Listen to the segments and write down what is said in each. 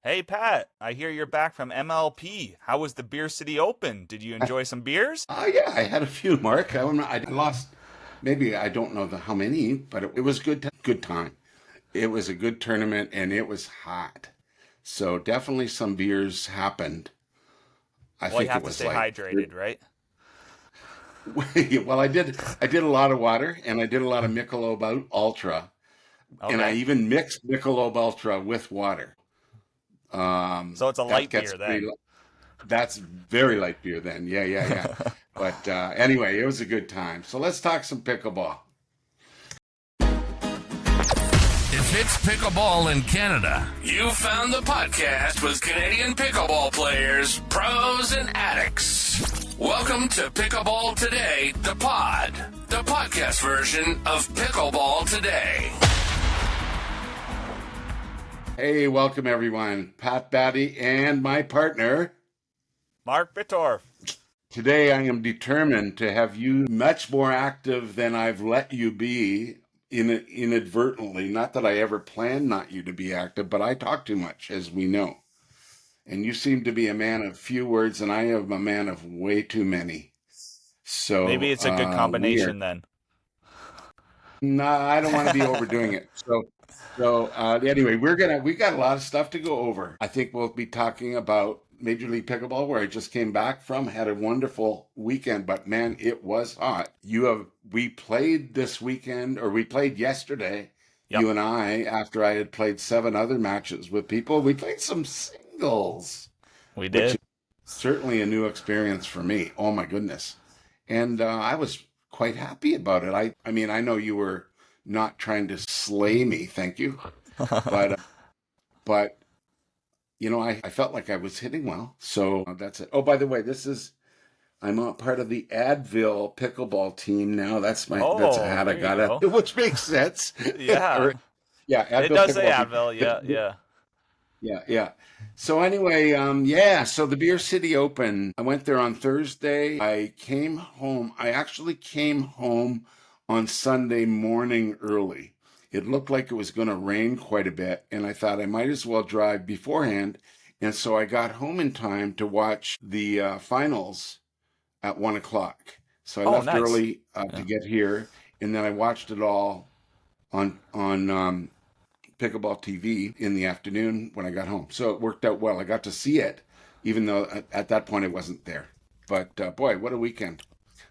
Hey Pat, I hear you're back from MLP. How was the Beer City Open? Did you enjoy some beers? Yeah, I had a few, Mark. I lost, maybe I don't know how many, but it was good time. It was a good tournament and it was hot. So definitely some beers happened. I Well, you think it have to was stay like, hydrated, right? well, I did a lot of water and I did a lot of Michelob Ultra, and I Okay. even mixed Michelob Ultra with water. So it's a That light gets beer pretty. then. That's very light beer then. Yeah, yeah, yeah. But anyway, it was a good time. So let's talk some pickleball. If it's pickleball in Canada, you found the podcast with Canadian pickleball players, pros, and addicts. Welcome to Pickleball Today, the podcast version of Pickleball Today. Hey, welcome everyone. Pat Batty and my partner. Mark Bittorf. Today I am determined to have you much more active than I've let you be inadvertently. Not that I ever planned not you to be active, but I talk too much, as we know. And you seem to be a man of few words, and I am a man of way too many. Maybe So it's a good we are. combination then. No, I don't want to be overdoing it. So anyway, we got a lot of stuff to go over. I think we'll be talking about Major League Pickleball, where I just came back from, had a wonderful weekend, but man, it was hot. We played this weekend, or we played yesterday, Yep, you and I, after I had played 7 other matches with people. We played some singles, we which did. is certainly a new experience for me. Oh my goodness. And I was quite happy about it. I mean, I know you were not trying to slay me, thank you, but but I felt like I was hitting well. So that's it. Oh, by the way, I'm a part of the Advil pickleball team now. That's a Oh, hat I there you got go. it, which makes sense. Yeah, Or yeah, it Advil does say pickleball team. Advil. Yeah, yeah. Yeah, yeah. So anyway, yeah, so the Beer City Open, I went there on Thursday. I actually came home on Sunday morning early. It looked like it was going to rain quite a bit, and I thought I might as well drive beforehand. And so I got home in time to watch the finals at 1 o'clock. So I Oh, left nice. early to Yeah. get here, and then I watched it all on pickleball TV in the afternoon when I got home. So it worked out well. I got to see it, even though at that point I wasn't there. But boy, what a weekend!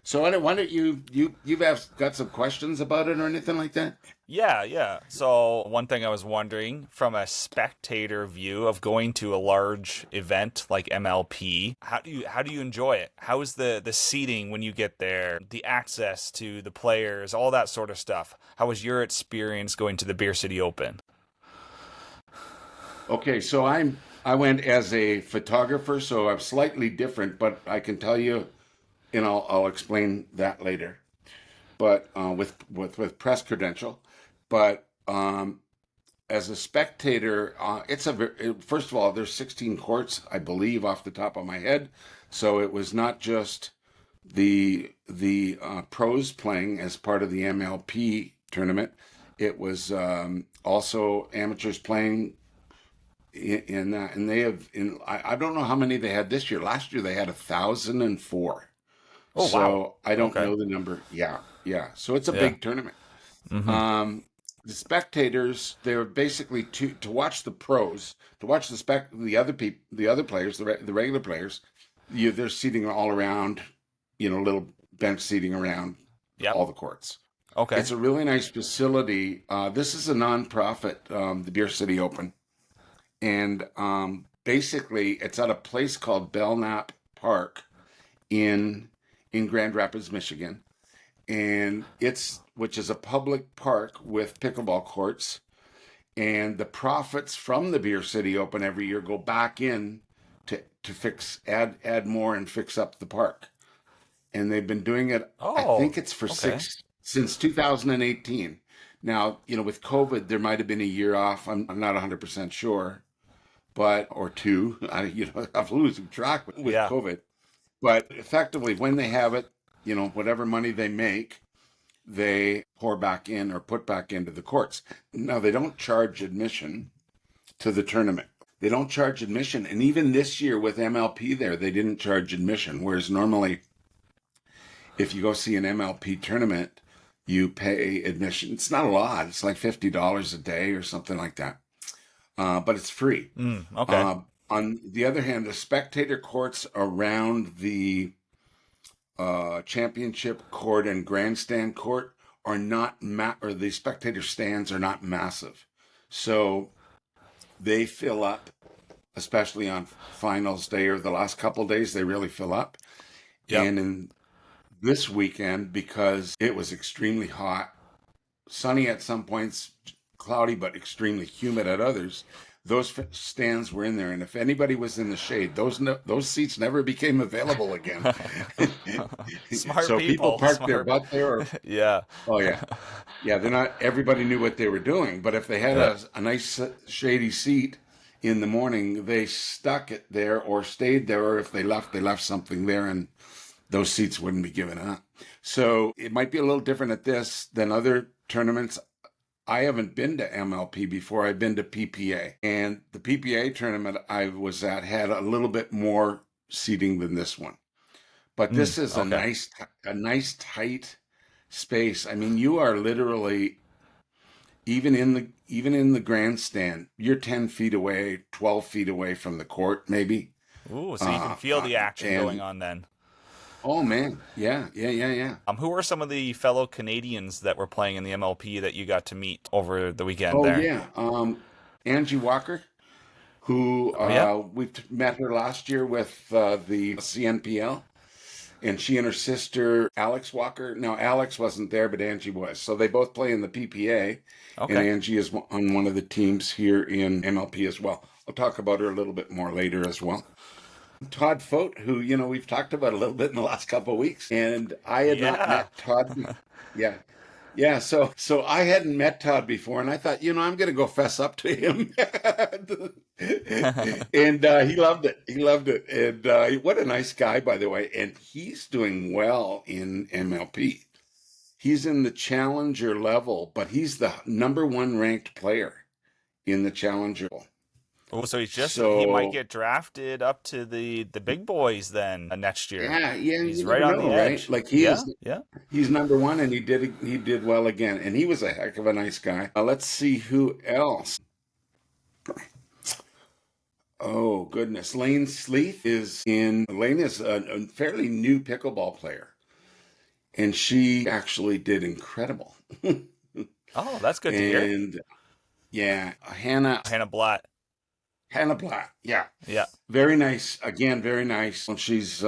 So why don't you've got some questions about it or anything like that? Yeah, yeah. So one thing I was wondering from a spectator view of going to a large event like MLP, how do you enjoy it? How is the seating when you get there, the access to the players, all that sort of stuff? How was your experience going to the Beer City Open? Okay, so I went as a photographer, so I'm slightly different, but I can tell you, and I'll explain that later. But with press credential, but as a spectator, first of all, there's 16 courts, I believe, off the top of my head. So it was not just the pros playing as part of the MLP tournament. It was also amateurs playing in that, and I don't know how many they had this year. Last year they had 1,004. Oh, wow. So I don't Okay. know the number. Yeah, yeah. So it's a Yeah. big tournament. Mm-hmm. Um, the spectators, they're basically to watch the pros, to watch the other people, the other players, the regular players. They're seating all around, little bench seating around Yep. all the courts. Okay. It's a really nice facility. This is a nonprofit, the Beer City Open, and basically it's at a place called Belknap Park in Grand Rapids, Michigan, and which is a public park with pickleball courts, and the profits from the Beer City Open every year go back in to add more and fix up the park. And they've been doing it, I Oh, think it's for okay. six since 2018. Now, with COVID, there might have been a year off. I'm not 100% sure, but or two. I'm losing track with Yeah. COVID. But effectively, when they have it, whatever money they make, they pour back in or put back into the courts. Now, they don't charge admission to the tournament. They don't charge admission. And even this year with MLP there, they didn't charge admission. Whereas normally, if you go see an MLP tournament, you pay admission. It's not a lot. It's like $50 a day or something like that. But it's free. Okay. On the other hand, the spectator courts around the championship court and grandstand court are not or the spectator stands are not massive. So they fill up, especially on finals day or the last couple of days, they really fill up. Yep. And in this weekend, because it was extremely hot, sunny at some points, cloudy, but extremely humid at others, those stands were in there. And if anybody was in the shade, those seats never became available again. Smart so people parked Smart. their butt there. Or, Yeah. oh, yeah. Yeah, they're not, everybody knew what they were doing. But if they had a nice shady seat in the morning, they stuck it there or stayed there. Or if they left something there, and those seats wouldn't be given up. So it might be a little different at this than other tournaments. I haven't been to MLP before. I've been to PPA. And the PPA tournament I was at had a little bit more seating than this one. But this is a nice tight space. I mean, you are literally, even in the grandstand, you're 10 feet away, 12 feet away from the court, maybe. Ooh, so you can feel the action going on then. Oh, man. Yeah. Who were some of the fellow Canadians that were playing in the MLP that you got to meet over the weekend there? Yeah. Angie Walker, who we've met her last year with the CNPL. And she and her sister, Alex Walker. Now, Alex wasn't there, but Angie was. So they both play in the PPA. Okay. And Angie is on one of the teams here in MLP as well. I'll talk about her a little bit more later as well. Todd Fought, who, we've talked about a little bit in the last couple of weeks. And I had not met Todd. Yeah. So I hadn't met Todd before, and I thought, I'm going to go fess up to him. And he loved it. And what a nice guy, by the way. And he's doing well in MLP. He's in the challenger level, but he's the number 1 ranked player in the challenger level. Oh, so he might get drafted up to the big boys then next year. Yeah, he's right on the edge. Right? Like he's number 1, and he did well again, and he was a heck of a nice guy. Let's see who else. Oh goodness, Sleeth is a fairly new pickleball player, and she actually did incredible. Oh, that's good to hear. And yeah, Hannah Blatt. Hannah Blatt, yeah. Very nice. Again, very nice. She's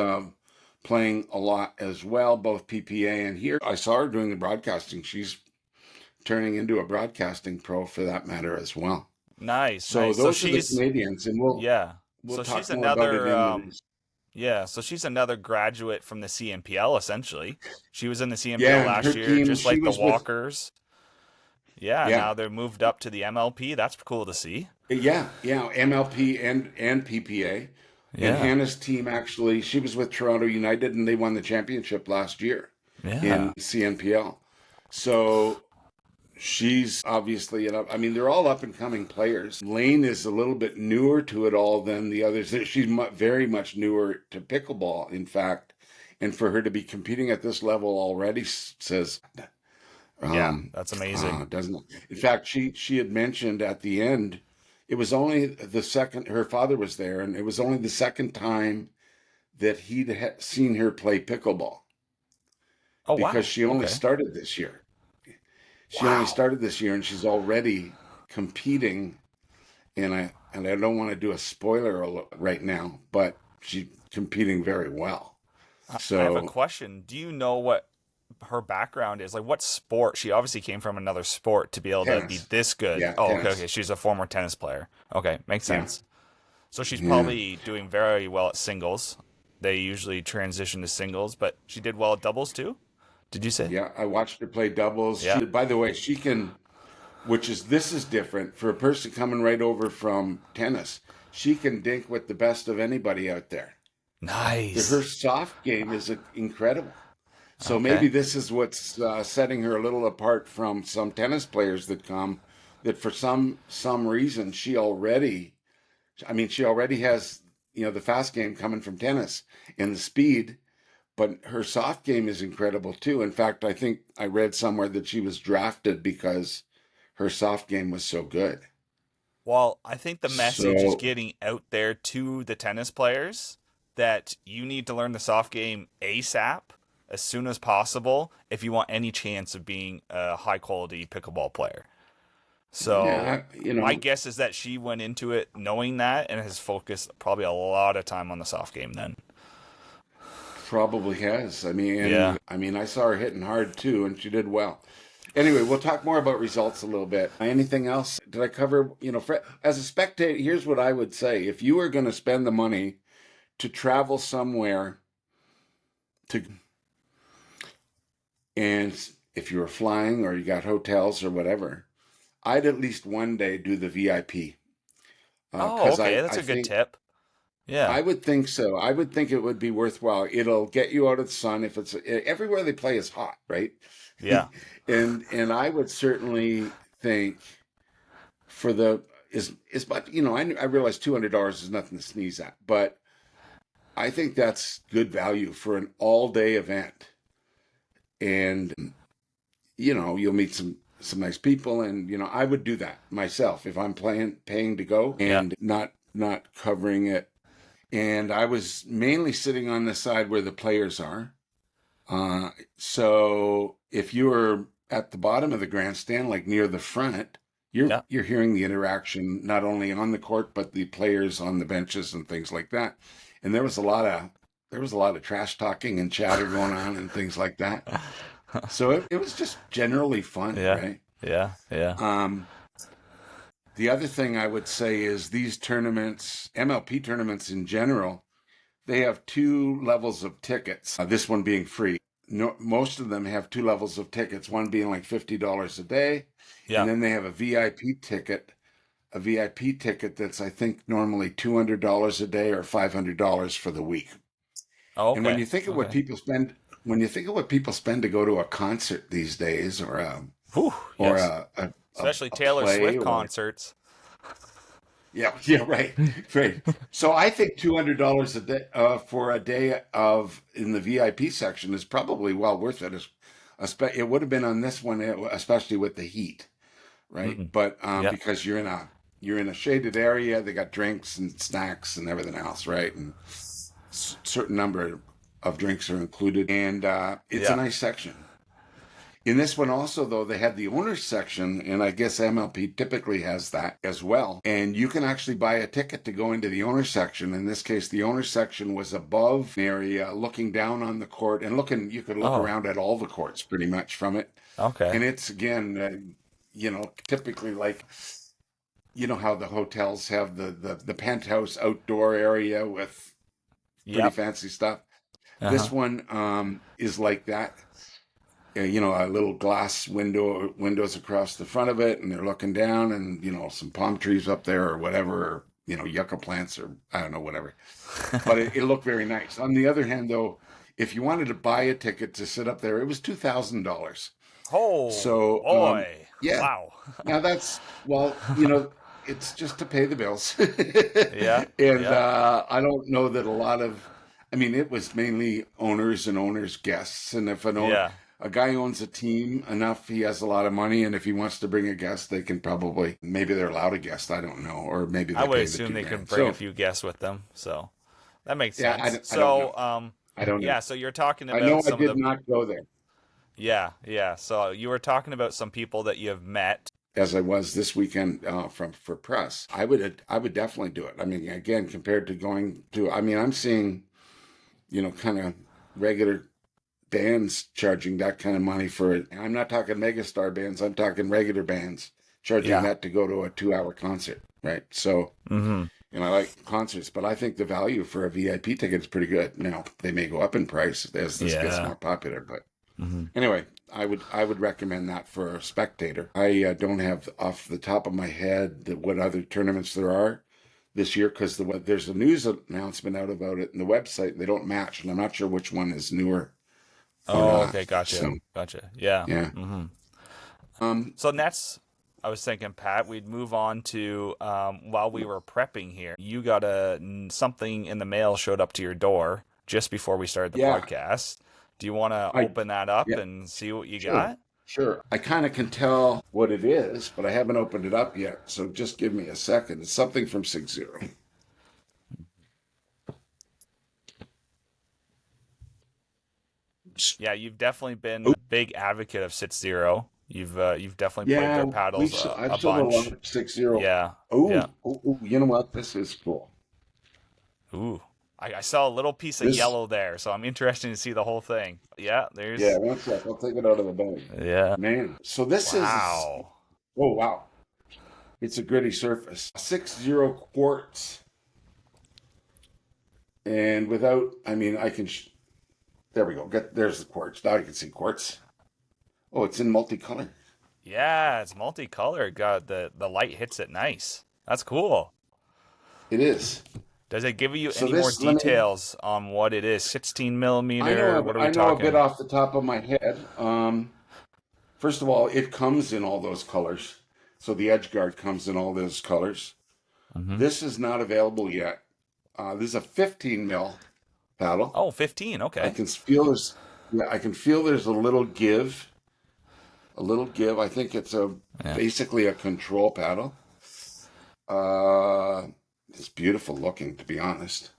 playing a lot as well, both PPA and here. I saw her doing the broadcasting. She's turning into a broadcasting pro for that matter as well. Nice. So those are the Canadians, and we'll so talk she's more another about it so she's another graduate from the CNPL essentially. She was in the CNPL last year, team, just like the Walkers. Now they're moved up to the MLP. That's cool to see. Yeah, MLP and PPA. Yeah. And Hannah's team, actually, she was with Toronto United, and they won the championship last year in CNPL. So she's obviously, they're all up-and-coming players. Lane is a little bit newer to it all than the others. She's very much newer to pickleball, in fact. And for her to be competing at this level already says... that's amazing. Doesn't it? In fact, she had mentioned at the end, it was only the second, her father was there, and it was only the second time that he'd seen her play pickleball. Oh, wow. Because she only started this year. Only started this year, and she's already competing. And I don't want to do a spoiler right now, but she's competing very well. So I have a question. Do you know what her background is? Like, what sport? She obviously came from another sport to be able to be this good. Okay. She's a former tennis player. Okay, makes sense. So she's probably doing very well at singles. They usually transition to singles, but she did well at doubles too? Did you say? Yeah, I watched her play doubles. Yeah. By the way, she can, this is different. For a person coming right over from tennis, she can dink with the best of anybody out there. Nice. Her soft game is incredible. So maybe this is what's setting her a little apart from some tennis players that come, that for some reason she already I mean, she already has, the fast game coming from tennis and the speed, but her soft game is incredible too. In fact, I think I read somewhere that she was drafted because her soft game was so good. Well, I think the message is So, getting out there to the tennis players that you need to learn the soft game ASAP, as soon as possible, if you want any chance of being a high quality pickleball player. So yeah, my guess is that she went into it knowing that and has focused probably a lot of time on the soft game then. probably has. I mean, Yeah. I saw her hitting hard too, and she did well. Anyway, we'll talk more about results a little bit. Anything else? Did I cover, as a spectator, here's what I would say. If you were going to spend the money to travel somewhere to, and if you were flying or you got hotels or whatever, I'd at least one day do the VIP. Oh, 'Cause okay. I That's a good think, tip. Yeah. I would think so. I would think it would be worthwhile. It'll get you out of the sun. If it's everywhere they play is hot, right? Yeah. And I would certainly think for the is but I realize $200 is nothing to sneeze at, but I think that's good value for an all day event. And you'll meet some nice people, and I would do that myself if I'm paying to go Yeah. and not covering it. And I was mainly sitting on the side where the players are. So if you were at the bottom of the grandstand, like near the front, Yeah. you're hearing the interaction not only on the court but the players on the benches and things like that. And there was a lot of trash talking and chatter going on and things like that. So it was just generally fun, Yeah. right? Yeah. Yeah. The other thing I would say is these tournaments, MLP tournaments in general, they have two levels of tickets. This one being free. No, most of them have two levels of tickets. One being like $50 a day, Yeah. and then they have a VIP ticket. A VIP ticket that's I think normally $200 a day or $500 for the week. Oh, And when okay. you think of what Okay. people spend, to go to a concert these days, or Whew, or yes. a Especially a Taylor play, Swift or concerts. yeah, right, right. So I think $200 a day for a day of in the VIP section is probably well worth it. It would have been on this one, especially with the heat, right? Mm. But Yeah. because you're in a shaded area, they got drinks and snacks and everything else, right? And certain number of drinks are included, and it's a Yeah. nice section. In this one also, though, they had the owner's section, and I guess MLP typically has that as well. And you can actually buy a ticket to go into the owner's section. In this case, the owner's section was above an area looking down on the court, and you could look Oh, around at all the courts pretty much from it. okay. And it's, again, typically like, how the hotels have the penthouse outdoor area with pretty Yep. fancy stuff. Uh-huh. This one is like that. A little glass windows across the front of it, and they're looking down, and some palm trees up there or whatever, or yucca plants, or I don't know, whatever. But it looked very nice. On the other hand, though, if you wanted to buy a ticket to sit up there, it was $2,000. Oh, So boy. yeah, Wow. now that's it's just to pay the bills. Yeah. And Yeah. I don't know that a lot of, I mean, it was mainly owners and owners' guests. And if Yeah. a guy owns a team enough, he has a lot of money. And if he wants to bring a guest, they can maybe they're allowed a guest. I don't know. Or maybe they I would pay the assume they could $2,000. bring a So, few guests with them. So that makes yeah, sense. I don't know. So, I don't know. yeah, so you're talking I know about I some of did the, not go there yeah, yeah. So you were talking about some people that you have met. as I was this weekend for press. I would definitely do it. I mean, again, compared to going to, I mean, I'm seeing, kind of regular bands charging that kind of money for it. I'm not talking megastar bands. I'm talking regular bands charging Yeah. that to go to a 2-hour concert, right? So, Mm-hmm. I like concerts, but I think the value for a VIP ticket is pretty good. Now, they may go up in price as this gets Yeah. more popular, but Mm-hmm. anyway, I would recommend that for a spectator. I don't have off the top of my head what other tournaments there are this year, because there's a news announcement out about it in the website. They don't match, and I'm not sure which one is newer or Oh, not. okay. Gotcha. So Gotcha. Yeah. yeah. Mm-hmm. Um, So that's I was thinking, Pat, we'd move on to while we were prepping here. You got something in the mail showed up to your door just before we started the Yeah, podcast. Do you want to I open that up yeah, and see what you sure, got? sure. I kind of can tell what it is, but I haven't opened it up yet. So just give me a second. It's something from 6-0. Yeah, you've definitely been a big advocate of Sit Zero. You've definitely played their Yeah, paddles I've a sold a lot bunch. of 6-0. Yeah, Oh, yeah. oh, oh, you know what? This is cool. Ooh, I saw a little piece of This, yellow there, so I'm interested to see the whole thing. Yeah, yeah, there's. one sec. I'll take it out of the bag. Yeah. Man, so this is, Wow. oh, wow. It's a gritty surface. 6-0 quartz. And without, I mean, I can, there we go. There's the quartz. Now you can see quartz. Oh, it's in multicolor. Yeah, it's multicolored. Got the light hits it nice. That's cool. It is. Does it give you So any more this, let me, details on what it is? 16 millimeter? What are we I know a bit talking? off the top of my head. First of all, it comes in all those colors. So the edge guard comes in all those colors. Hmm. This is not available yet. This is a 15 mil paddle. Oh, 15. I Okay. can feel there's, yeah, I can feel there's a little give. A little give. I think it's Yeah. basically a control paddle. Uh, it's beautiful looking, to be honest.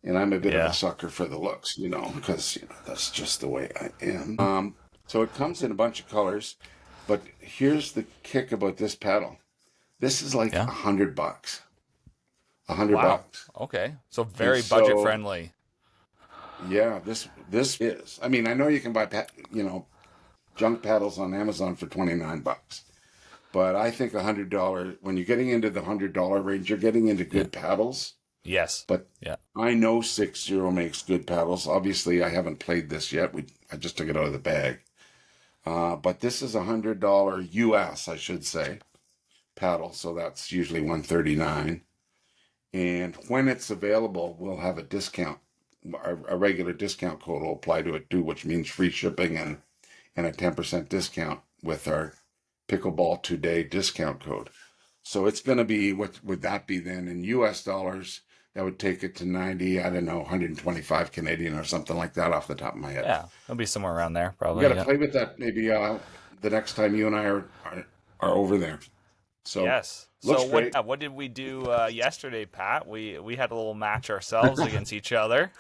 And I'm a bit of a Yeah. sucker for the looks, because that's just the way I am. So it comes in a bunch of colors, but here's the kick about this paddle. This is like Yeah. $100. $100 Wow. bucks. Okay. So And very budget so, friendly. yeah, this is. I mean, I know you can buy junk paddles on Amazon for $29, but I think $100, when you're getting into the $100 range, you're getting into Yeah. good paddles. Yes. But Yeah. I know 6-0 makes good paddles. Obviously, I haven't played this yet. I just took it out of the bag. But this is $100 US, I should say, paddle. So that's usually $139. And when it's available, we'll have a discount. A regular discount code will apply to it too, which means free shipping and a 10% discount with our Pickleball Today discount code. So it's going to be, what would that be then in US dollars? That would take it to 90, I don't know, 125 Canadian or something like that off the top of my head. Yeah. It'll be somewhere around there, We probably. got to Yeah. play with that maybe the next time you and I are over there. So Yes. looks So great. what did we do yesterday, Pat? We had a little match ourselves against each other.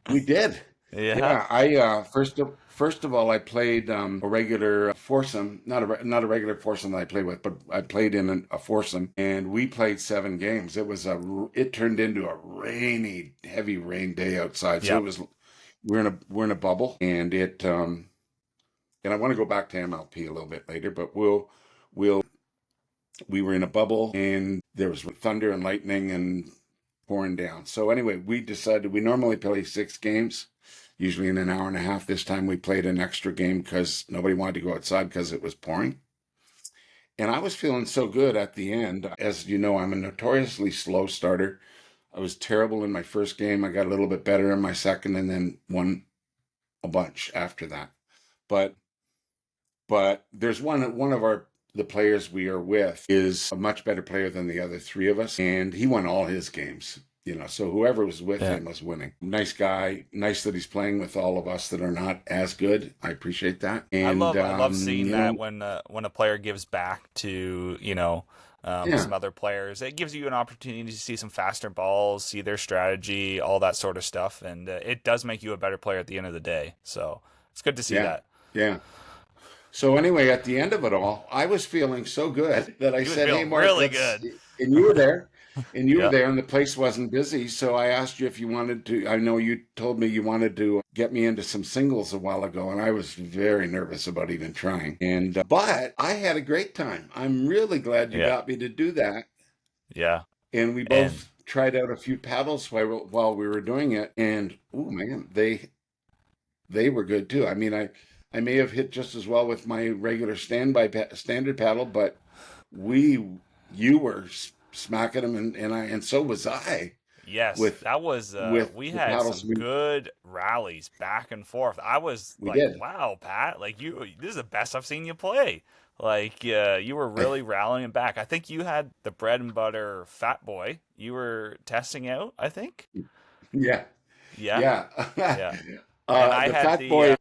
We did. Yeah. Yeah, I first of all, I played a regular foursome, not a regular foursome that I played with, but I played in a foursome, and we played 7 games. It turned into a heavy rain day outside, so Yep. we're in a bubble, and and I want to go back to MLP a little bit later, but we were in a bubble, and there was thunder and lightning and pouring down. So anyway, we decided we normally play 6 games, usually in an hour and a half. This time we played an extra game because nobody wanted to go outside because it was pouring. And I was feeling so good at the end. As you know, I'm a notoriously slow starter. I was terrible in my first game. I got a little bit better in my second, and then won a bunch after that. But there's one of the players we are with is a much better player than the other 3 of us, and he won all his games. So whoever was with Yeah. him was winning. Nice guy. Nice that he's playing with all of us that are not as good. I appreciate that. And I love seeing that when a player gives back to yeah, some other players. It gives you an opportunity to see some faster balls, see their strategy, all that sort of stuff, and it does make you a better player at the end of the day. So it's good to see yeah, that. yeah. So anyway, at the end of it all, I was feeling so good that I You was said, "Hey, feeling Mark, really let's." good. And you were there, Yeah. and the place wasn't busy. So I asked you if you wanted to. I know you told me you wanted to get me into some singles a while ago, and I was very nervous about even trying. And but I had a great time. I'm really glad you Yeah. got me to do that. Yeah. And we And both tried out a few paddles while we were doing it, and oh man, they were good too. I mean, I may have hit just as well with my regular standard paddle, but you were smacking them, and so was I yes, with that was we the had paddles. some good rallies back and forth. I was We like, did. wow, Pat, like this is the best I've seen you play. Like, you were really rallying back. I think you had the bread and butter fat boy. You were testing out, I think. Yeah, Yeah, yeah. yeah. And The fat boy.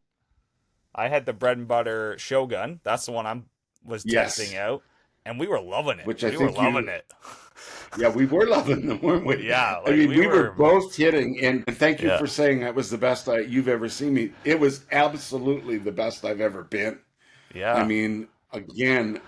I had the bread and butter Shogun. That's the one I was testing Yes, out, and we were loving it. which I We were think loving you. it. Yeah, we were loving them, weren't we? Yeah, I like mean, we we were were. both hitting, and thank you Yeah, for saying that was the best you've ever seen me. It was absolutely the best I've ever been. I yeah, mean, again,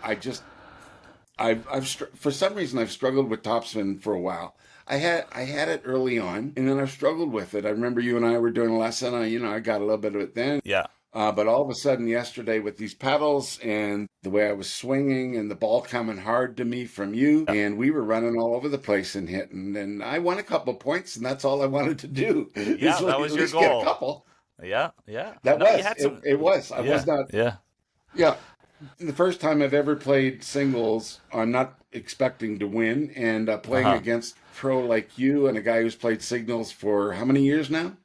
for some reason I've struggled with topspin for a while. I had it early on, and then I've struggled with it. I remember you and I were doing a lesson. I got a little bit of it then. yeah, But all of a sudden yesterday with these pedals and the way I was swinging and the ball coming hard to me from you, yeah. and we were running all over the place and hitting, and I won a couple of points, and that's all I wanted to do is Yeah, that at was your least get a goal. couple. Yeah, yeah. That No, you was had some. it was. I was Yeah, not. yeah, Yeah, the first time I've ever played singles, I'm not expecting to win, and playing uh-huh. against pro like you and a guy who's played singles for how many years now?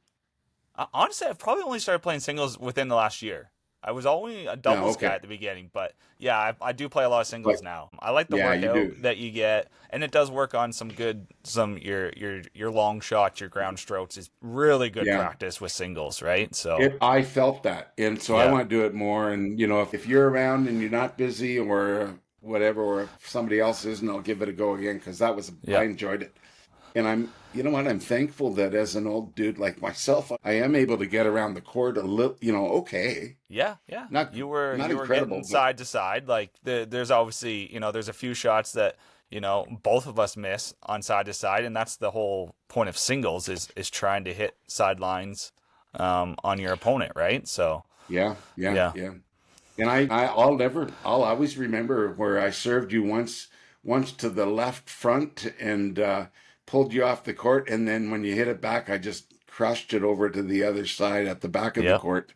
Honestly, I've probably only started playing singles within the last year. I was only a No, doubles guy okay, at the beginning, but yeah, I do play a lot of but singles now. I like the yeah, you workout do. that you get, and it does work on some your long shots, your ground strokes is really good Yeah. practice with singles, right? So I felt that, and so I yeah, want to do it more. And if you're around and you're not busy or whatever, or if somebody else isn't, I'll give it a go again because I yeah, enjoyed it. And you know what, I'm thankful that as an old dude like myself, I am able to get around the court a little. Okay, yeah, yeah. not You were incredible, getting but side to side. Like there's obviously there's a few shots that both of us miss on side to side, and that's the whole point of singles is trying to hit sidelines on your opponent, right? So yeah, yeah, yeah, yeah. And I'll always remember where I served you once to the left front and pulled you off the court, and then when you hit it back, I just crushed it over to the other side at the back of the yeah. court.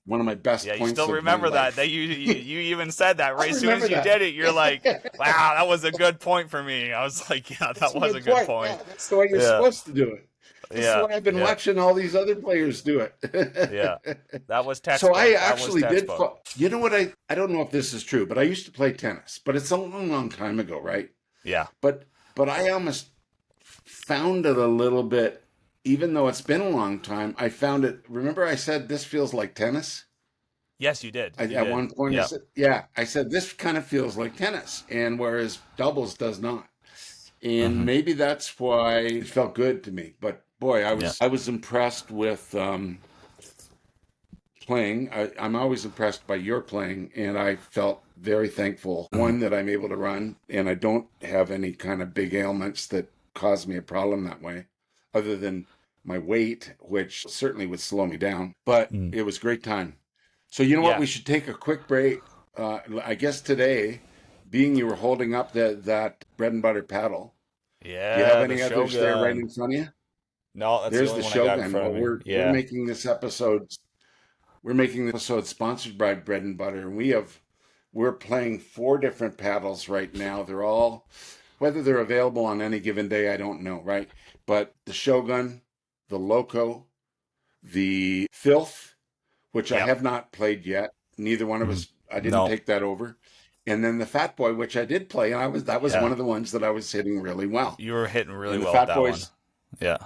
One of my best Yeah, you points still of my remember that life. you even said that I right as soon remember as you that. did it. You're like, wow, that was a good point for me. I was like, yeah, That's that a was a good good point. point. Yeah, that's the way you're Yeah, supposed to do it. That's the yeah, way I've been yeah, watching all these other players do yeah. it. That was So I textbook. That was actually did. textbook. You know what? I don't know if this is true, but I used to play tennis, but it's a long, long time ago, right? Yeah. But I almost found it a little bit, even though it's been a long time. I found it. Remember, I said this feels like tennis. Yes, you did. You At did. one point, I Yeah. said, "Yeah." I said this kind of feels like tennis, and whereas doubles does not. And Hmm. maybe that's why it felt good to me. But boy, Yeah. I was impressed with playing. I'm always impressed by your playing, and I felt very thankful. Hmm. One, that I'm able to run, and I don't have any kind of big ailments that cause me a problem that way, other than my weight, which certainly would slow me down. But Mm. it was a great time. So you know what? Yeah. We should take a quick break. I guess today, being you were holding up that bread and butter paddle. Do you have Yeah. The any others there right Shogun. in front of you? No, that's the There's only the one I got in Shogun. front Well, of me. we're Yeah. making this episode. We're making the episode sponsored by Bread and Butter, and we're playing 4 different paddles right now. They're all, whether they're available on any given day, I don't know, right? But the Shogun, the Loco, the Filth, which I Yep. have not played yet. Neither one of Mhm. us. I didn't No. take that over. And then the Fat Boy, which I did play, and that was one Yeah. of the ones that I was hitting really well. You were hitting really And the well with Fat that one. Boys, Yeah.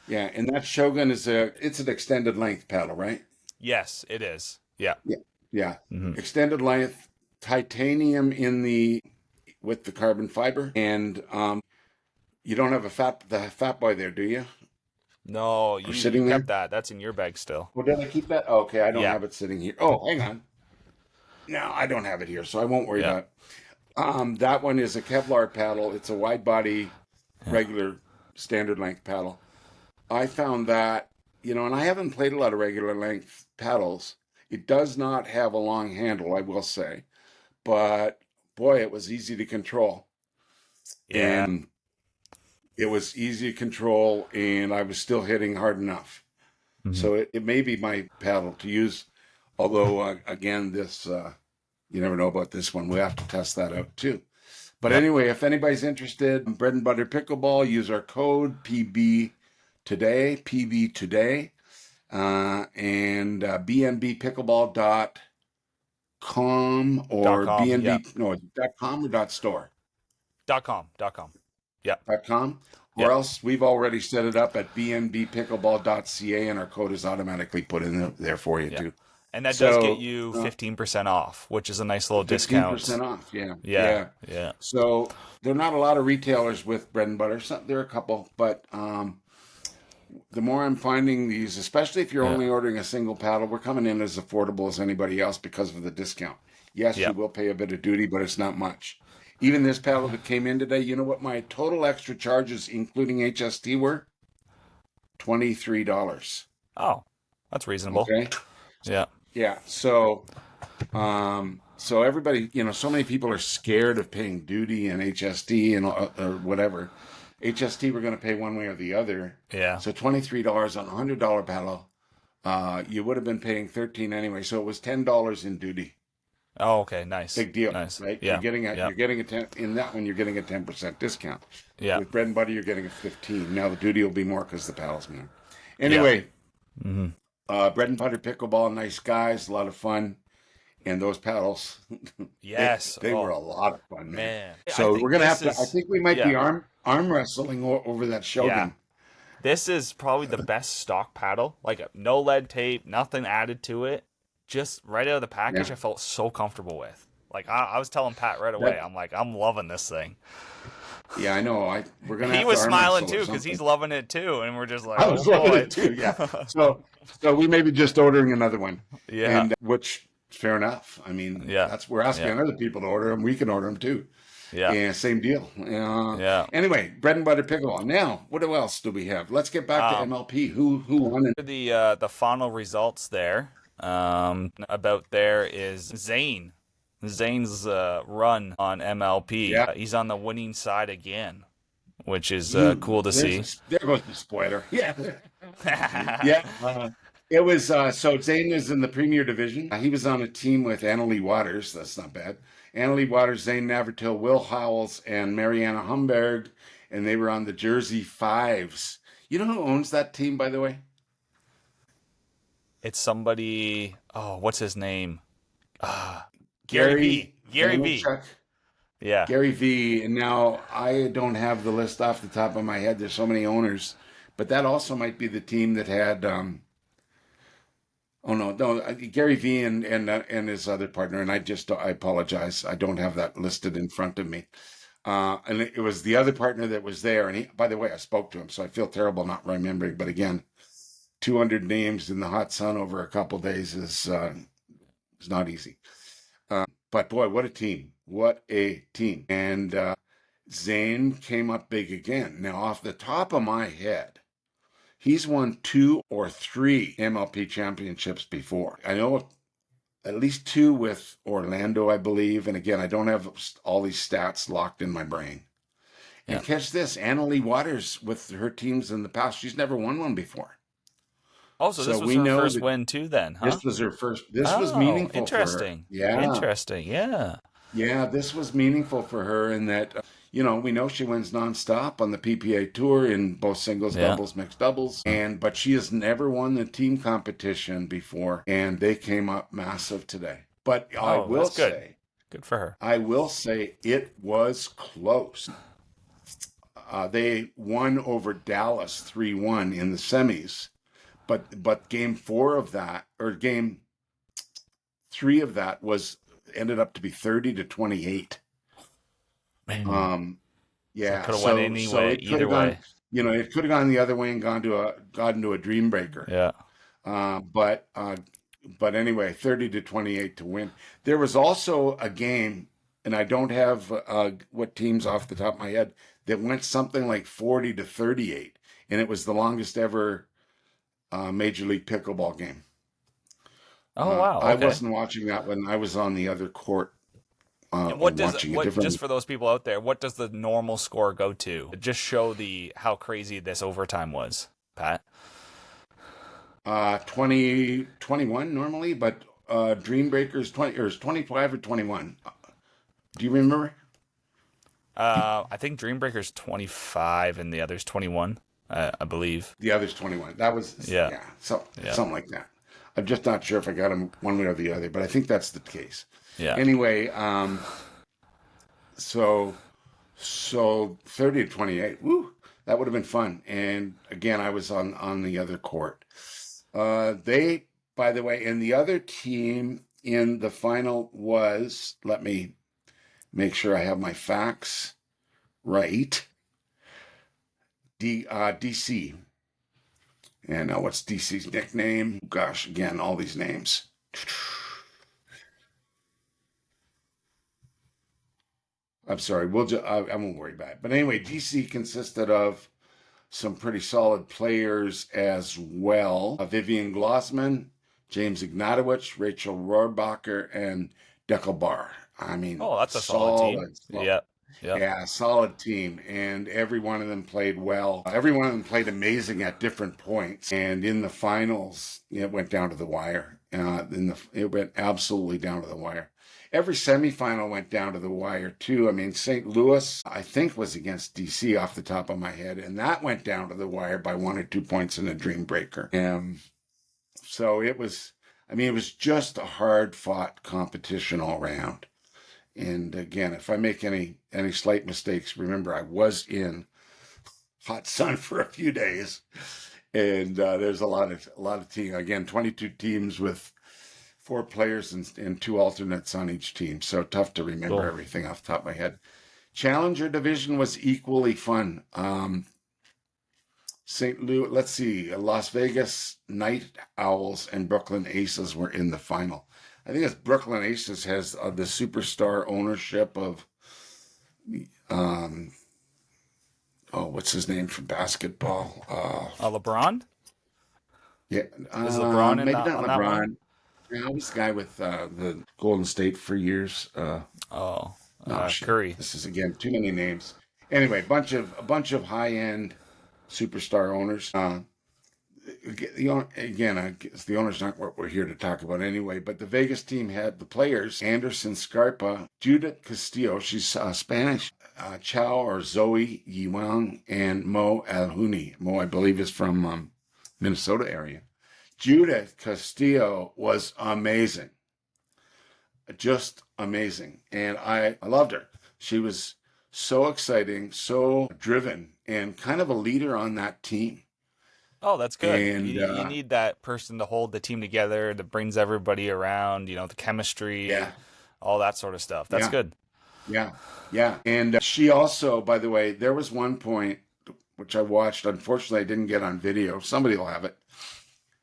yeah, and that Shogun it's an extended length paddle, right? Yes, it is. Yeah. Yeah, yeah, Hmm. extended length, titanium with the carbon fiber, and you don't have the Fat Boy there, do you? No, Or you sitting kept there? that. That's in your bag still. Well, did I keep that? Oh, okay, I don't Yeah. have it sitting here. Oh, hang on. No, I don't have it here, so I won't worry Yeah. about it. That one is a Kevlar paddle. It's a wide body, Yeah. regular, standard length paddle. I found that, and I haven't played a lot of regular length paddles. It does not have a long handle, I will say, but boy, it was easy to control. Yeah. And it was easy to control, and I was still hitting hard enough. Hmm. So it may be my paddle to use. Although, again, you never know about this one. We'll have to test that out too. But Yep. anyway, if anybody's interested in Bread and Butter Pickleball, use our code PB today, and BNB Pickleball .com or .com, BNB. yeah. No, .com or .store. .com. Yeah. .com. Yeah. Or else we've already set it up at bnbpickleball.ca, and our code is automatically put in there for you Yeah. too. And that does get So you 15% off, which is a nice little 15% discount. off. Yeah. Yeah. Yeah. So there are not a lot of retailers with Bread and Butter. There are a couple, but the more I'm finding these, especially if you're only ordering a single paddle, we're coming in as affordable as anybody else because of the discount. Yes, you will pay a bit of duty, but it's not much. Even this paddle that came in today, you know what my total extra charges, including HST, were? $23. Oh, that's reasonable. Okay. Yeah. Yeah. So everybody, so many people are scared of paying duty and HST and or whatever. HST we're going to pay one way or the other. Yeah. So $23 on a $100 paddle, you would have been paying $13 anyway. So it was $10 in duty. Oh, okay. Nice. Big deal. Nice. Right? Yeah. You're getting a 10 in that one. You're getting a 10% discount. Yeah. With Bread and Butter, you're getting a 15. Now the duty will be more because the paddle's more. Anyway, Bread and Butter Pickleball, nice guys, a lot of fun. And those paddles, Yes. they were a lot of fun, man. Man. So we're gonna have to. is- I think we might be arm wrestling over that Shogun. Yeah. This is probably the best stock paddle. Like no lead tape, nothing added to it. Just right out of the package, Yeah. I felt so comfortable with. Like I was telling Pat right away, I'm like, I'm loving this thing. Yeah, I know. We're gonna. He have was to arm smiling wrestle or too because something. he's loving it too, and we're just like, I was oh, loving boy. it too. Yeah. So we may be just ordering another one. Yeah. And which fair enough. I mean, we're asking other people to order them. We can order them too. Yeah. And same deal. Yeah. Anyway, Bread and Butter Pickleball. Now, what else do we have? Let's get back to MLP. Who won? The final results there about there is Zane. Zane's run on MLP. Yeah. He's on the winning side again, which is cool to see. There goes the spoiler. Yeah. Yeah. It was so Zane is in the Premier Division. He was on a team with Leigh Waters. That's not bad. Leigh Waters, Zane Navratil, Will Howells, and Mariana Humberg, and they were on the Jersey Fives. You know who owns that team, by the way? It's somebody. Oh, what's his name? Gary V. Gary V. Yeah. Gary V. And now I don't have the list off the top of my head. There's so many owners, but that also might be the team that had. Oh no, Gary V and his other partner, and I apologize, I don't have that listed in front of me. And it was the other partner that was there, and by the way, I spoke to him, so I feel terrible not remembering. But again, 200 names in the hot sun over a couple days is not easy. But boy, what a team! What a team! And Zane came up big again. Now, off the top of my head, he's won 2 or 3 MLP championships before. I know at least 2 with Orlando, I believe. And again, I don't have all these stats locked in my brain. And catch this, Leigh Waters with her teams in the past, she's never won one before. Oh, so this was her first win too then, huh? This was her first. This was meaningful interesting. for her. Yeah. Interesting, yeah. Yeah, this was meaningful for her in that, we know she wins nonstop on the PPA tour in both singles, doubles, mixed doubles. But she has never won the team competition before, and they came up massive today. But I will say, good for her. I will say it was close. They won over Dallas 3-1 in the semis. But game 4 of that, or game 3 of that, ended up to be 30-28. Man. Yeah. Could have went anyway, either way. It could have gone the other way and gotten to a dream breaker. Yeah. But anyway, 30-28 to win. There was also a game, and I don't have what teams off the top of my head, that went something like 40-38, and it was the longest ever Major League Pickleball game. Oh wow! Okay. I wasn't watching that one. I was on the other court. Just for those people out there, what does the normal score go to? Just show how crazy this overtime was, Pat. 21 normally, but Dream Breakers 25 or 21. Do you remember? I think Dream Breaker's 25 and the other's 21. I believe the other's 21. That was something like that. I'm just not sure if I got them one way or the other, but I think that's the case. Yeah. Anyway, so 30 to 28. Woo, that would have been fun. And again, I was on the other court. They, by the way, and the other team in the final was, let me make sure I have my facts right. DC. And what's DC's nickname? Gosh, again, all these names. I'm sorry. I won't worry about it. But anyway, DC consisted of some pretty solid players as well. Vivian Glossman, James Ignatowicz, Rachel Rohrbacher, and Deckelbar. I mean, Oh, that's a solid team. Yeah. Yeah, solid team. And every one of them played well. Every one of them played amazing at different points. And in the finals, it went down to the wire. It went absolutely down to the wire. Every semifinal went down to the wire, too. I mean, St. Louis, I think, was against DC off the top of my head, and that went down to the wire by 1 or 2 points in a dream breaker. So it was just a hard-fought competition all around. And again, if I make any slight mistakes, remember I was in hot sun for a few days, and there's a lot of team. Again, 22 teams with 4 players and 2 alternates on each team. So tough to remember everything off the top of my head. Challenger division was equally fun. St. Louis, let's see, Las Vegas Night Owls and Brooklyn Aces were in the final. I think it's Brooklyn Aces has the superstar ownership of, what's his name from basketball? LeBron? Yeah. Is LeBron maybe not on LeBron. that one? Yeah, I was the guy with the Golden State for years. Curry. This is, again, too many names. Anyway, a bunch of high-end superstar owners. The owners not what we're here to talk about anyway, but the Vegas team had the players, Anderson Scarpa, Judith Castillo, she's Spanish, Chao or Zoe Yiwang, and Mo Alhuni. Mo, I believe, is from Minnesota area. Judith Castillo was amazing. Just amazing. And I loved her. She was so exciting, so driven, and kind of a leader on that team. Oh, that's good. And you need that person to hold the team together, that brings everybody around, the chemistry, all that sort of stuff. That's good. Yeah. And she also, by the way, there was one point which I watched. Unfortunately, I didn't get on video. Somebody will have it.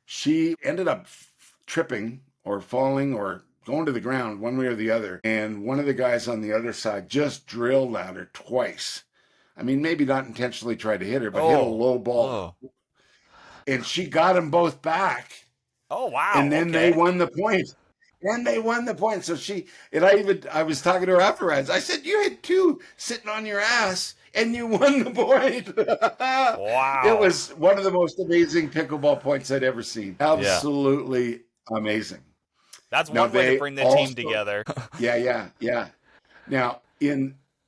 She ended up tripping or falling or going to the ground one way or the other. And one of the guys on the other side just drilled at her twice. I mean, maybe not intentionally tried to hit her, but hit a low ball. Oh. And she got them both back. Oh, wow. And then they won the point. So I was talking to her afterwards. I said, you had 2 sitting on your ass and you won the point. Wow. It was one of the most amazing pickleball points I'd ever seen. Absolutely amazing. That's one way to bring the team together. Yeah. Now,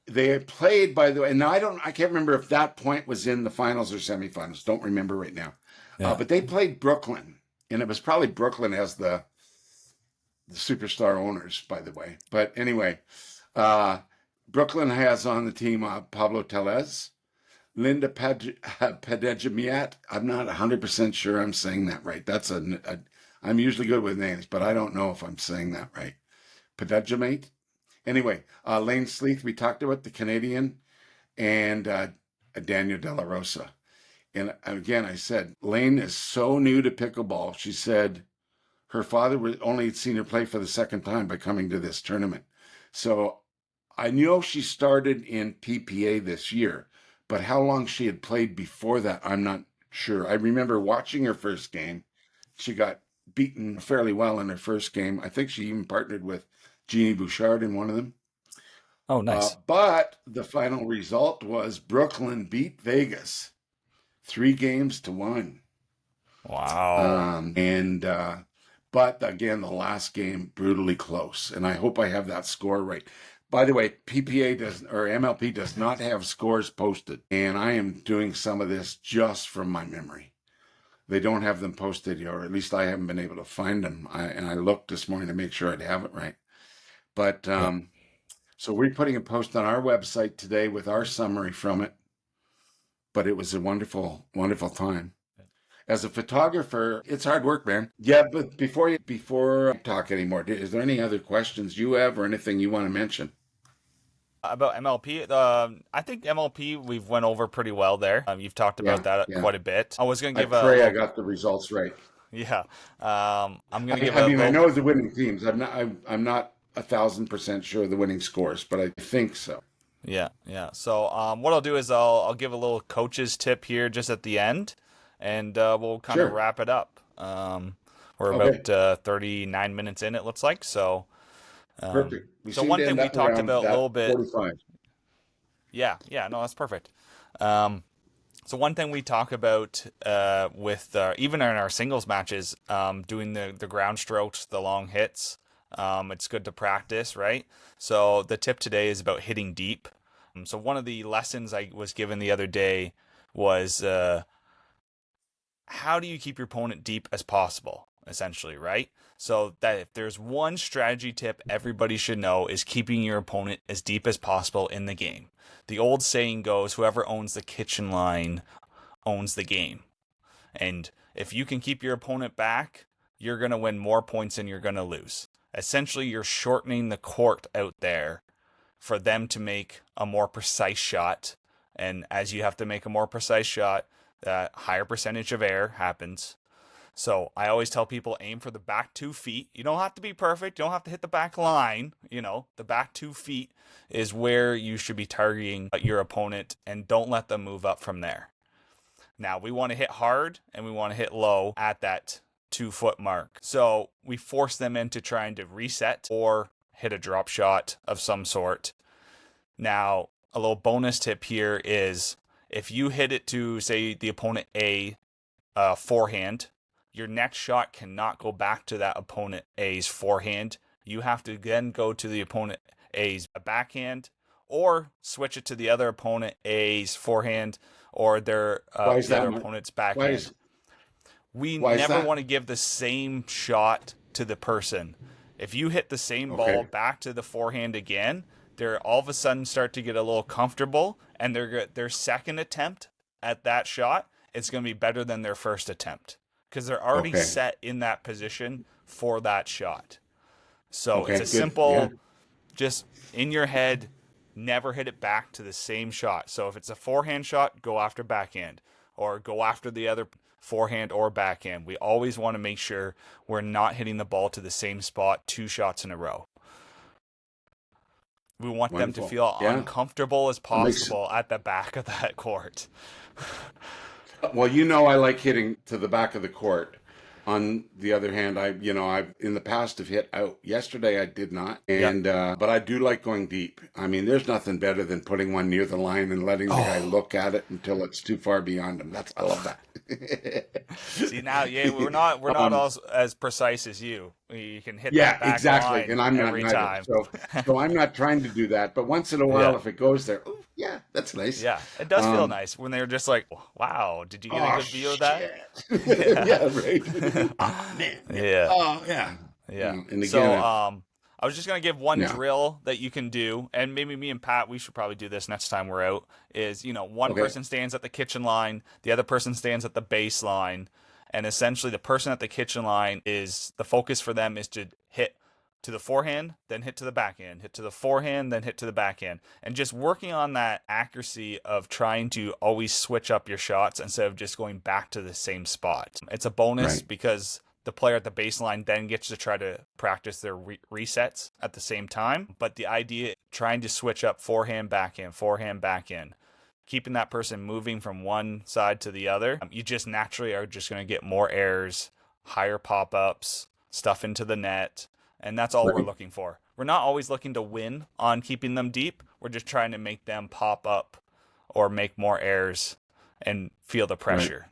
they played, by the way, and now I can't remember if that point was in the finals or semifinals. Don't remember right now. Yeah. But they played Brooklyn, and it was probably Brooklyn as the superstar owners, by the way. But anyway, Brooklyn has on the team Pablo Tellez, Linda Padejamiat. I'm not 100% sure I'm saying that right. I'm usually good with names, but I don't know if I'm saying that right. Padejamiat. Anyway, Lane Sleeth, we talked about, the Canadian, and Daniel De La Rosa. And again, I said, Lane is so new to pickleball. She said her father only had seen her play for the second time by coming to this tournament. So I know she started in PPA this year, but how long she had played before that, I'm not sure. I remember watching her first game. She got beaten fairly well in her first game. I think she even partnered with Jeannie Bouchard in one of them. Oh, nice. But the final result was Brooklyn beat Vegas 3-1. Wow. But again, the last game, brutally close. And I hope I have that score right. By the way, MLP does not have scores posted. And I am doing some of this just from my memory. they don't have them posted yet, or at least I haven't been able to find them. And I looked this morning to make sure I'd have it right. But so we're putting a post on our website today with our summary from it. But it was a wonderful, wonderful time. As a photographer, it's hard work, man. Yeah, but before I talk anymore, is there any other questions you have or anything you want to mention? About MLP, I think MLP we've went over pretty well there. You've talked about that quite a bit. I was going to give I got the results right. Yeah. I'm going to give I know the winning teams. I'm not 1,000% sure of the winning scores, but I think so. Yeah. So what I'll do is I'll give a little coach's tip here just at the end, and we'll kind of wrap it up. We're about 39 minutes in, it looks like. So perfect. So one thing we talked about a little bit. 45. Yeah, no, that's perfect. So one thing we talk about with even in our singles matches, doing the ground strokes, the long hits, it's good to practice, right? So the tip today is about hitting deep. So one of the lessons I was given the other day was how do you keep your opponent deep as possible, essentially, right? So that if there's one strategy tip everybody should know is keeping your opponent as deep as possible in the game. The old saying goes, whoever owns the kitchen line owns the game. And if you can keep your opponent back, you're going to win more points than you're going to lose. Essentially, you're shortening the court out there for them to make a more precise shot. And as you have to make a more precise shot, that higher percentage of error happens. So I always tell people aim for the back 2 feet. You don't have to be perfect. You don't have to hit the back line. The back 2 feet is where you should be targeting your opponent, and don't let them move up from there. Now, we want to hit hard and we want to hit low at that 2 foot mark. So we force them into trying to reset or hit a drop shot of some sort. Now, a little bonus tip here is if you hit it to, say, the opponent A forehand, your next shot cannot go back to that opponent A's forehand. You have to then go to the opponent A's backhand, or switch it to the other opponent A's forehand, or their other opponent's backhand. We never want to give the same shot to the person. If you hit the same ball back to the forehand again, they're all of a sudden start to get a little comfortable, and their second attempt at that shot is going to be better than their first attempt, because they're already set in that position for that shot. So it's a simple, just in your head, never hit it back to the same shot. So if it's a forehand shot, go after backhand, or go after the other forehand or backhand. We always want to make sure we're not hitting the ball to the same spot 2 shots in a row. We want them to feel uncomfortable as possible at the back of that court. Well, I like hitting to the back of the court. On the other hand, I in the past have hit out. Yesterday I did not, but I do like going deep. I mean, there's nothing better than putting one near the line and letting the guy look at it until it's too far beyond him. I love that. See, now, we're not as precise as you. You can hit that back exactly, line and I'm every not time. So I'm not trying to do that. But once in a while, if it goes there, that's nice. Yeah, it does feel nice when they're just like, "Wow, did you get a good view of that?" Right. Oh man. Yeah. Oh yeah. Yeah. And again, so I was just gonna give one drill that you can do, and maybe me and Pat, we should probably do this next time we're out. Is one person stands at the kitchen line, the other person stands at the baseline. And essentially, the person at the kitchen line is the focus for them is to hit to the forehand, then hit to the backhand, hit to the forehand, then hit to the backhand. And just working on that accuracy of trying to always switch up your shots instead of just going back to the same spot. It's a bonus because the player at the baseline then gets to try to practice their resets at the same time. But the idea, trying to switch up forehand, backhand, keeping that person moving from one side to the other, you just naturally are just going to get more errors, higher pop-ups, stuff into the net, and that's all we're looking for. We're not always looking to win on keeping them deep. We're just trying to make them pop up or make more errors and feel the pressure.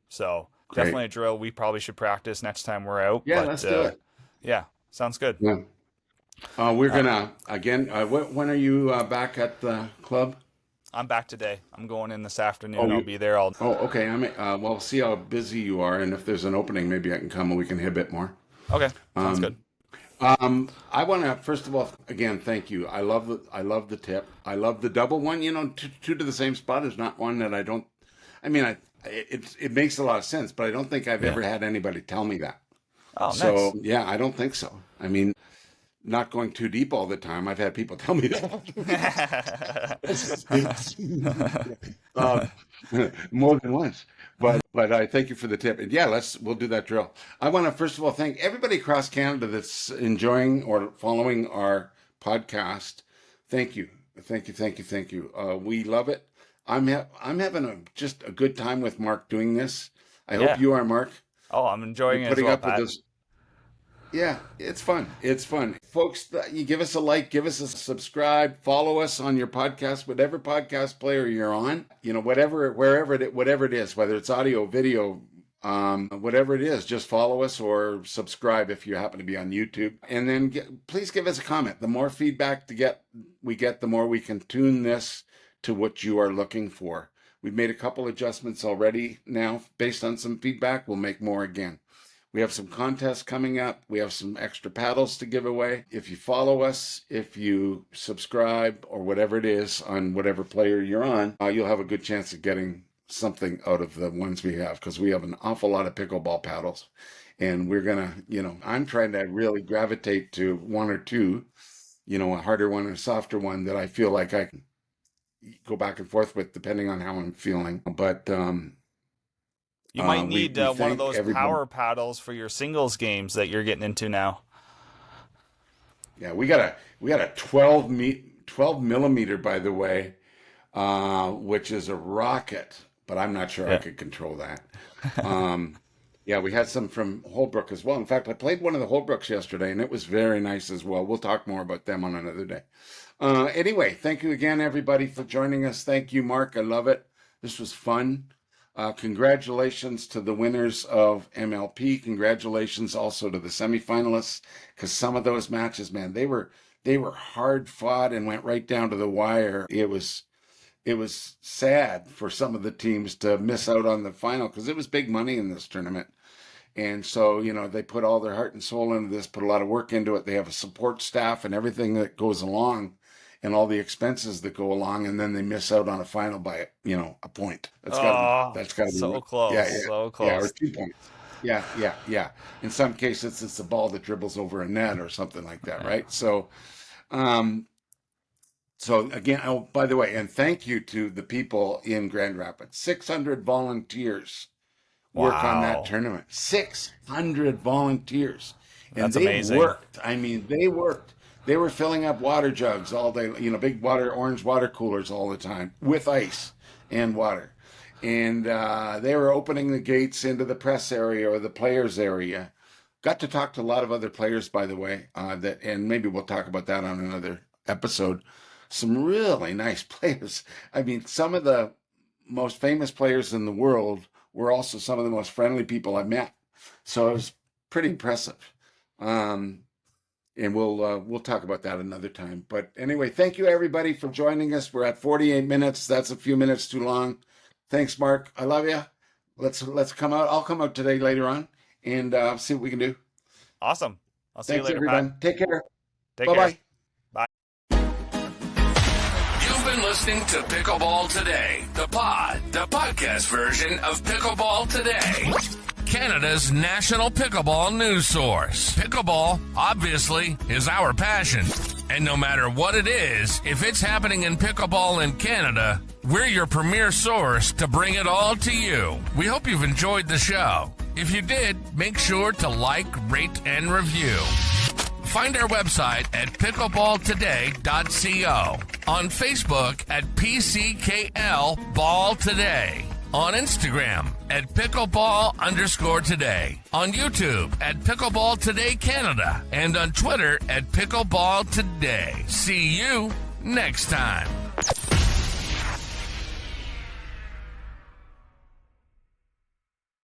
So definitely a drill we probably should practice next time we're out. Yeah, let's do it. Yeah, sounds good. Yeah. We're going to, again, when are you back at the club? I'm back today. I'm going in this afternoon. Oh, I'll be there all. Oh, okay. Well, see how busy you are, and if there's an opening, maybe I can come and we can hit a bit more. Okay, sounds good. I want to first of all, again, thank you. I love the tip. I love the double one. Two to the same spot is not one that I don't. I mean, it makes a lot of sense, but I don't think I've ever had anybody tell me that. Oh, nice. So yeah, I don't think so. I mean, not going too deep all the time. I've had people tell me that more than once. But I thank you for the tip. And yeah, we'll do that drill. I want to first of all thank everybody across Canada that's enjoying or following our podcast. Thank you. We love it. I'm having just a good time with Mark doing this. I hope you are, Mark. Oh, I'm enjoying it as putting well, up Pat. with this. Yeah, it's fun. Folks, you give us a like, give us a subscribe, follow us on your podcast, whatever podcast player you're on, wherever it is, whether it's audio, video, whatever it is, just follow us or subscribe if you happen to be on YouTube. And then please give us a comment. The more feedback we get, the more we can tune this to what you are looking for. We've made a couple adjustments already now based on some feedback. We'll make more again. We have some contests coming up. We have some extra paddles to give away. If you follow us, if you subscribe or whatever it is on whatever player you're on, you'll have a good chance of getting something out of the ones we have, because we have an awful lot of pickleball paddles. And we're going to, I'm trying to really gravitate to one or two, a harder one or a softer one that I feel like I can go back and forth with depending on how I'm feeling. But you might need one of those power paddles for your singles games that you're getting into now. Yeah, we got a 12 millimeter, by the way, which is a rocket, but I'm not sure I could control that. Yeah, we had some from Holbrook as well. In fact, I played one of the Holbrooks yesterday, and it was very nice as well. We'll talk more about them on another day. Anyway, thank you again, everybody, for joining us. Thank you, Mark. I love it. This was fun. Congratulations to the winners of MLP. Congratulations also to the semifinalists, because some of those matches, man, they were hard fought and went right down to the wire. It was sad for some of the teams to miss out on the final, because it was big money in this tournament. And so, they put all their heart and soul into this, put a lot of work into it. They have a support staff and everything that goes along, and all the expenses that go along, and then they miss out on a final by, a point. That's got to be so close. So close. Yeah, or 2 points. Yeah. In some cases, it's the ball that dribbles over a net or something like that, right? So, again, oh, by the way, and thank you to the people in Grand Rapids. 600 volunteers work on that tournament. 600 volunteers. And That's they amazing. worked. I mean, they worked. They were filling up water jugs all day, big orange water coolers all the time with ice and water. And they were opening the gates into the press area or the players area. Got to talk to a lot of other players, by the way, and maybe we'll talk about that on another episode. Some really nice players. I mean, some of the most famous players in the world were also some of the most friendly people I've met. So it was pretty impressive. And we'll talk about that another time. But anyway, thank you everybody for joining us. We're at 48 minutes. That's a few minutes too long. Thanks, Mark. I love you. Let's come out. I'll come out today later on and see what we can do. Awesome. I'll see you later, everyone. Pat. Take care. Bye-bye. Bye. You've been listening to Pickleball Today, the podcast version of Pickleball Today, Canada's national pickleball news source. Pickleball, obviously, is our passion. And no matter what it is, if it's happening in pickleball in Canada, we're your premier source to bring it all to you. We hope you've enjoyed the show. If you did, make sure to like, rate, and review. Find our website at pickleballtoday.co. On Facebook at PCKL Ball Today. On Instagram at pickleball_today. On YouTube at Pickleball Today Canada. And on Twitter at Pickleball Today. See you next time.